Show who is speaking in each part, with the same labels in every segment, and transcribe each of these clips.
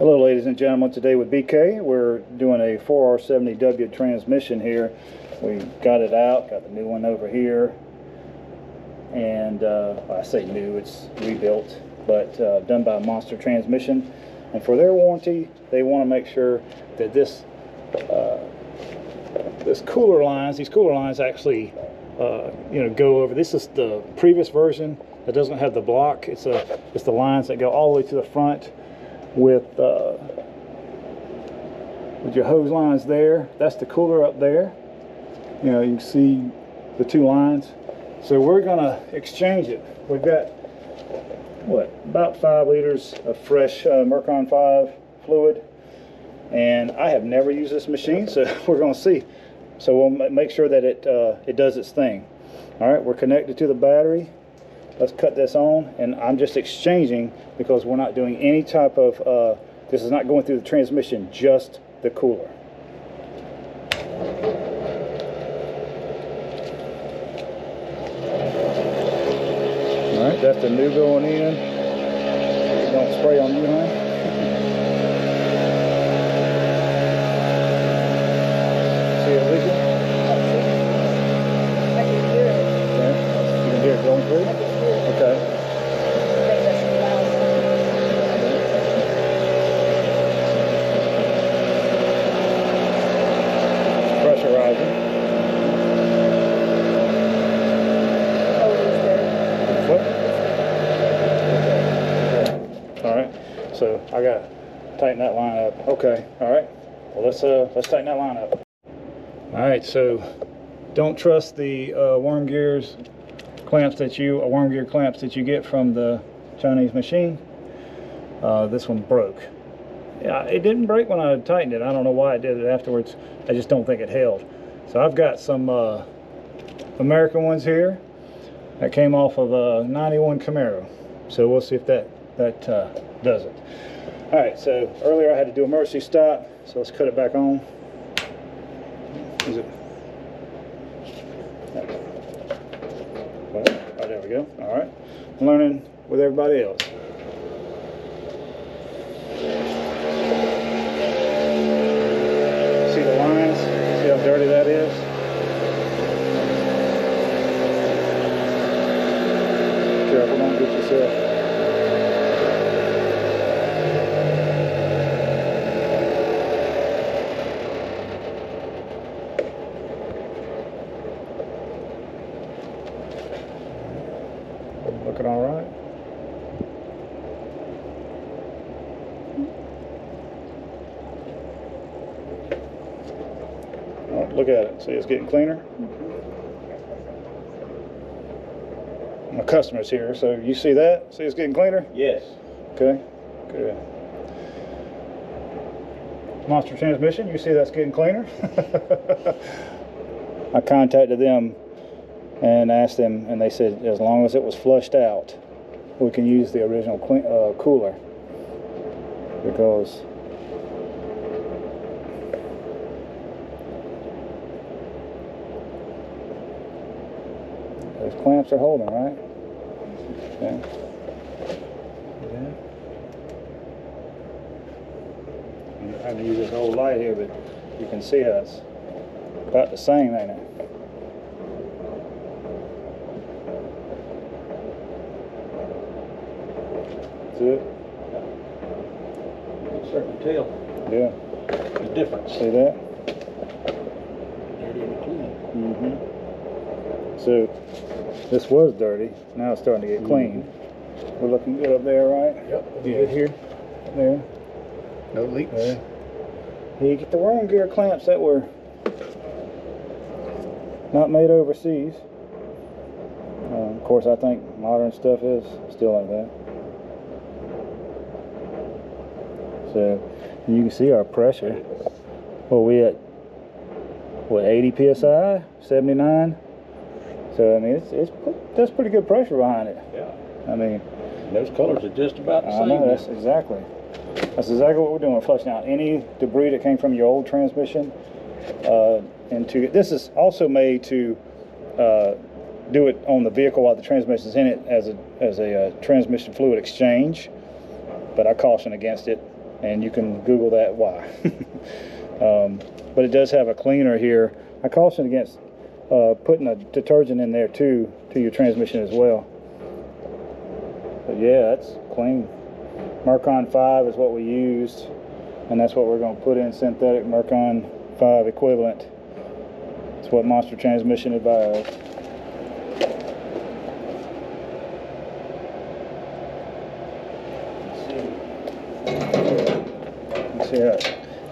Speaker 1: Hello ladies and gentlemen, today with BK we're doing a 4R70W transmission here. We got it out, got the new one over here, and I say new, it's rebuilt, but done by Monster Transmission. And for their warranty, they want to make sure that these cooler lines actually go over. This is the previous version that doesn't have the block. It's the lines that go all the way to the front with your hose lines there. That's the cooler up there. You can see the two lines. So we're gonna exchange it. We've got about 5 liters of fresh Mercon 5 fluid, and I have never used this machine, so we're gonna see. So we'll make sure that it does its thing. All right, we're connected to the battery. Let's cut this on, and I'm just exchanging because we're not doing any type of, this is not going through the transmission, just the cooler. All right, that's the new going in. Don't spray on you, huh? See it leaking?
Speaker 2: I can hear it.
Speaker 1: Okay, you can hear it going through? Okay. Pressurizing. What? Okay. All right. So I gotta tighten that line up. Okay. All right. Well, let's tighten that line up. All right. So don't trust the worm gear clamps that you get from the Chinese machine. This one broke. Yeah, it didn't break when I tightened it. I don't know why I did it afterwards. I just don't think it held. So I've got some American ones here that came off of a 91 Camaro. So we'll see if that does it. All right, so earlier I had to do emergency stop, so let's cut it back on. Is it? Well, there we go. All right, I'm learning with everybody else. See the lines? See how dirty that is? Careful, don't get yourself. Looking all right. Oh, look at it. See, it's getting cleaner. My customer's here, so you see that? See, it's getting cleaner?
Speaker 3: Yes.
Speaker 1: Okay, good. Monster Transmission, you see that's getting cleaner? I contacted them and asked them, and they said as long as it was flushed out, we can use the original cooler, because those clamps are holding, right? Okay. Yeah. I'm trying to use this old light here, but you can see how it's about the same, ain't it? That's it.
Speaker 3: You can certainly tell
Speaker 1: Yeah.
Speaker 3: the difference.
Speaker 1: See that?
Speaker 3: It is clean.
Speaker 1: Mm-hmm. So this was dirty. Now it's starting to get clean. We're looking good up there, right?
Speaker 3: Yep.
Speaker 1: Good here. There.
Speaker 3: No leaks.
Speaker 1: There. You get the worm gear clamps that were not made overseas. Of course, I think modern stuff is still like that. So you can see our pressure. Well, we at what, 80 psi, 79. So I mean, that's pretty good pressure behind it.
Speaker 3: Yeah.
Speaker 1: I mean,
Speaker 3: Those colors are just about the same.
Speaker 1: I know,
Speaker 3: now.
Speaker 1: that's exactly what we're doing. We're flushing out any debris that came from your old transmission into it. This is also made to do it on the vehicle while the transmission's in it as a transmission fluid exchange, but I caution against it. and you can Google that why. But it does have a cleaner here. I caution against putting a detergent in there too to your transmission as well. But yeah, that's clean. Mercon 5 is what we used, and that's what we're going to put in, synthetic Mercon 5 equivalent. It's what Monster Transmission advised. See how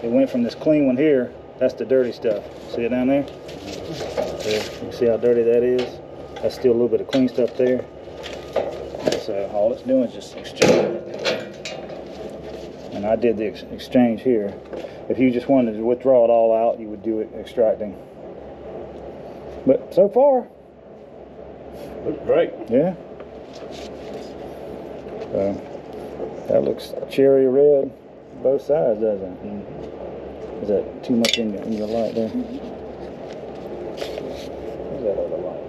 Speaker 1: it went from this clean one here. That's the dirty stuff. See it down there? You can see how dirty that is. That's still a little bit of clean stuff there. So all it's doing is just exchanging. And I did the exchange here. If you just wanted to withdraw it all out, you would do it extracting. But so far,
Speaker 3: Looks great.
Speaker 1: yeah. That looks cherry red. Both sides, doesn't it?
Speaker 3: Mm-hmm.
Speaker 1: Is that too much in your light there? Where's that other light?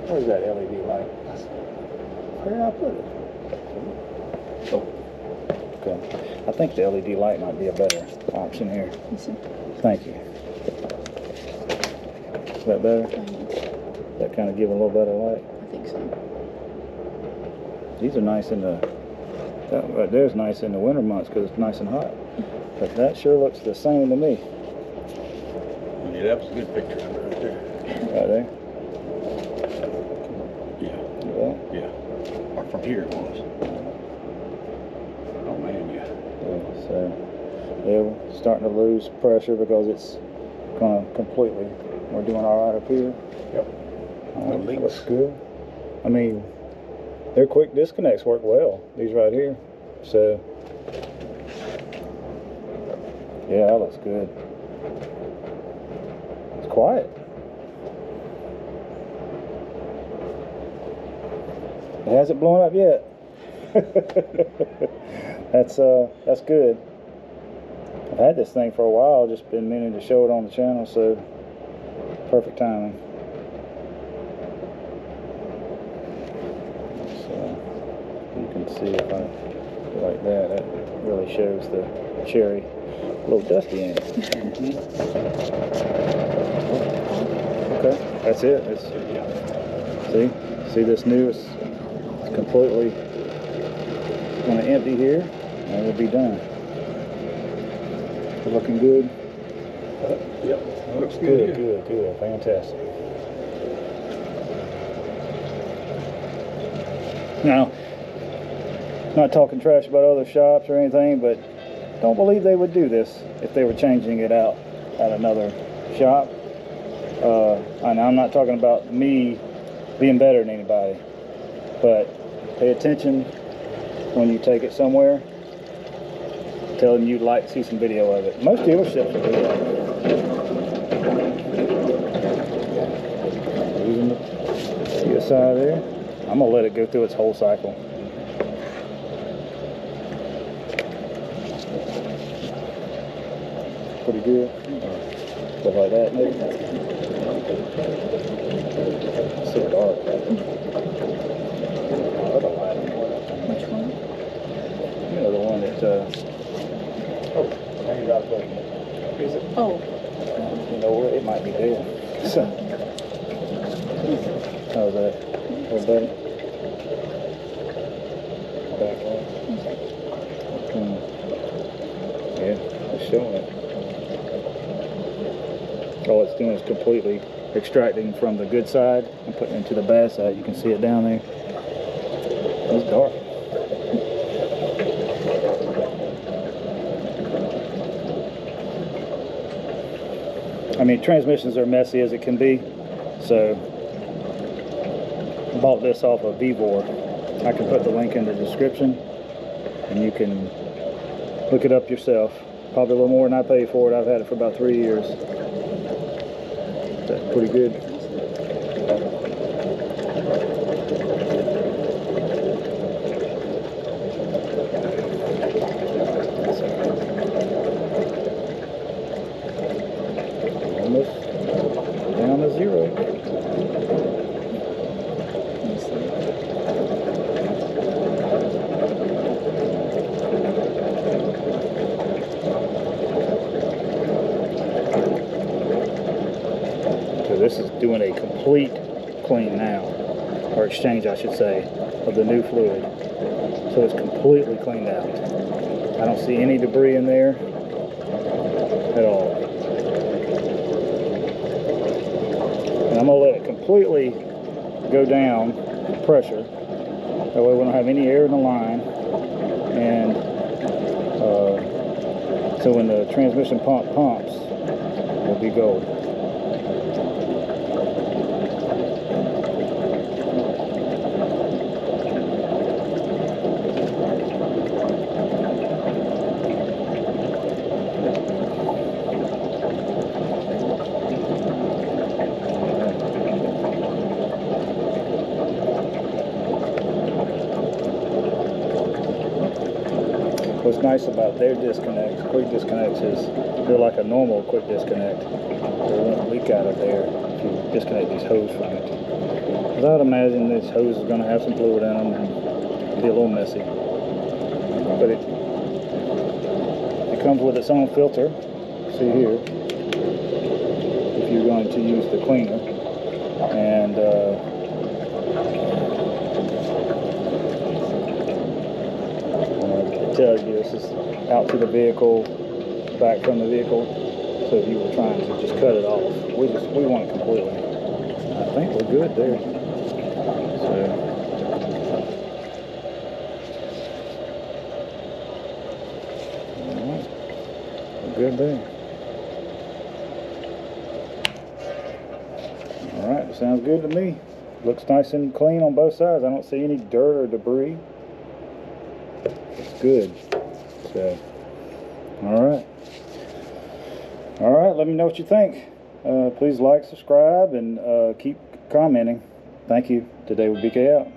Speaker 1: Where's that LED light? Where did I put it? Oh. Okay. I think the LED light might be a better option here. Thank you. Is that better? That kind of give a little better light?
Speaker 2: I think so.
Speaker 1: These are nice in the, that right there's nice in the winter months because it's nice and hot. But that sure looks the same to me.
Speaker 3: Yeah, that was a good picture of it right there.
Speaker 1: Right there.
Speaker 3: Yeah.
Speaker 1: Yeah.
Speaker 3: Yeah. Or from here it was. Oh man, yeah.
Speaker 1: Yeah, so yeah, we're starting to lose pressure because it's gonna completely. We're doing all right up here.
Speaker 3: Yep. No leaks.
Speaker 1: Looks good. I mean, their quick disconnects work well. These right here. So yeah, that looks good. It's quiet. It hasn't blown up yet. That's good. I've had this thing for a while, just been meaning to show it on the channel, so perfect timing. So you can see if I do like that, that really shows the cherry. A little dusty in it. Okay, that's it. See this new, it's completely going to empty here and it'll be done. Looking good.
Speaker 3: Yep. Looks
Speaker 1: Good,
Speaker 3: good.
Speaker 1: good, fantastic. Now, not talking trash about other shops or anything, but don't believe they would do this if they were changing it out at another shop. And I'm not talking about me being better than anybody, but pay attention when you take it somewhere. Tell them you'd like to see some video of it. Most dealerships will do that. Losing the PSI there. I'm gonna let it go through its whole cycle. Pretty good. Stuff like that, maybe. It's so dark. Other light.
Speaker 2: Which one?
Speaker 1: You know, the one that, oh, now you're out there. Is it?
Speaker 2: Oh.
Speaker 1: You know what? It might be dead. So, how's that? A little better? Back light. Yeah, it's showing it. All it's doing is completely extracting from the good side and putting it into the bad side. You can see it down there. It's dark. I mean, transmissions are messy as it can be, so I bought this off of Vevor. I can put the link in the description, and you can look it up yourself. Probably a little more than I paid for it. I've had it for about 3 years. That's pretty good. Almost down to zero. doing a complete clean now, or exchange I should say, of the new fluid. So it's completely cleaned out. I don't see any debris in there at all. And I'm gonna let it completely go down pressure. That way we don't have any air in the line. And so when the transmission pump pumps, it'll be gold. What's nice about their disconnects, quick disconnects, is they're like a normal quick disconnect. They won't leak out of there if you disconnect these hose from it. Because I'd imagine this hose is going to have some fluid in them and be a little messy. But it comes with its own filter. See here, if you're going to use the cleaner. And tell you this is out to the vehicle, back from the vehicle. So if you were trying to just cut it off, we want it completely. I think we're good there. So all right, we're good there. All right, sounds good to me. Looks nice and clean on both sides. I don't see any dirt or debris. It's good. So, all right, let me know what you think. Please like, subscribe, and keep commenting. Thank you. Today with BK out.